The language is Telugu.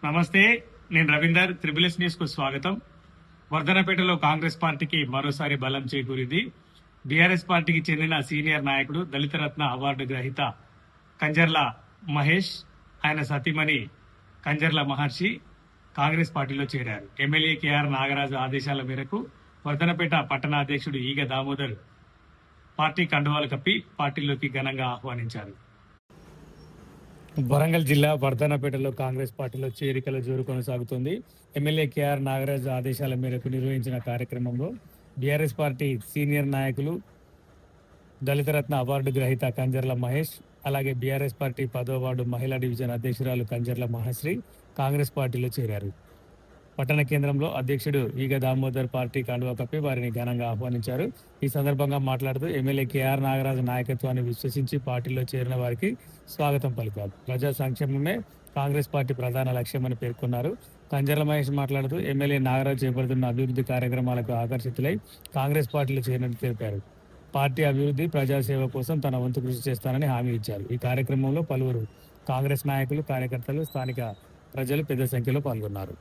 నమస్తే, నేను రవీందర్. త్రిబుల్ న్యూస్ కు స్వాగతం. వర్ధనపేటలో కాంగ్రెస్ పార్టీకి మరోసారి బలం చేకూరింది. బీఆర్ఎస్ పార్టీకి చెందిన సీనియర్ నాయకుడు, దళిత రత్న అవార్డు గ్రహీత కంజర్ల మహేష్, ఆయన సతీమణి కంజర్ల మహర్షి కాంగ్రెస్ పార్టీలో చేరారు. ఎమ్మెల్యే కేఆర్ నాగరాజు ఆదేశాల మేరకు వర్ధనపేట పట్టణ అధ్యక్షుడు ఈగ దామోదర్ పార్టీ కండువాలు కప్పి పార్టీలోకి ఘనంగా ఆహ్వానించారు. వరంగల్ జిల్లా వర్ధనపేటలో కాంగ్రెస్ పార్టీలో చేరికల జోరు కొనసాగుతుంది. ఎమ్మెల్యే కేఆర్ నాగరాజ్ ఆదేశాల మేరకు నిర్వహించిన కార్యక్రమంలో బీఆర్ఎస్ పార్టీ సీనియర్ నాయకులు, దళితరత్న అవార్డు గ్రహీత కంజర్ల మహేష్, అలాగే బీఆర్ఎస్ పార్టీ 10వ వార్డు మహిళా డివిజన్ అధ్యక్షురాలు కంజర్ల మహశ్రీ కాంగ్రెస్ పార్టీలో చేరారు. పట్టణ కేంద్రంలో అధ్యక్షుడు ఈగ దామోదర్ పార్టీ కండువా కప్పి వారిని ఘనంగా ఆహ్వానించారు. ఈ సందర్భంగా మాట్లాడుతూ ఎమ్మెల్యే కేఆర్ నాగరాజు నాయకత్వాన్ని విశ్వసించి పార్టీలో చేరిన వారికి స్వాగతం పలికారు. ప్రజా సంక్షేమమే కాంగ్రెస్ పార్టీ ప్రధాన లక్ష్యమని పేర్కొన్నారు. కంజర్ల మహేష్ మాట్లాడుతూ ఎమ్మెల్యే నాగరాజు చేపడుతున్న అభివృద్ధి కార్యక్రమాలకు ఆకర్షితులై కాంగ్రెస్ పార్టీలో చేరినట్టు తెలిపారు. పార్టీ అభివృద్ధి, ప్రజాసేవ కోసం తన వంతు కృషి చేస్తానని హామీ ఇచ్చారు. ఈ కార్యక్రమంలో పలువురు కాంగ్రెస్ నాయకులు, కార్యకర్తలు, స్థానిక ప్రజలు పెద్ద సంఖ్యలో పాల్గొన్నారు.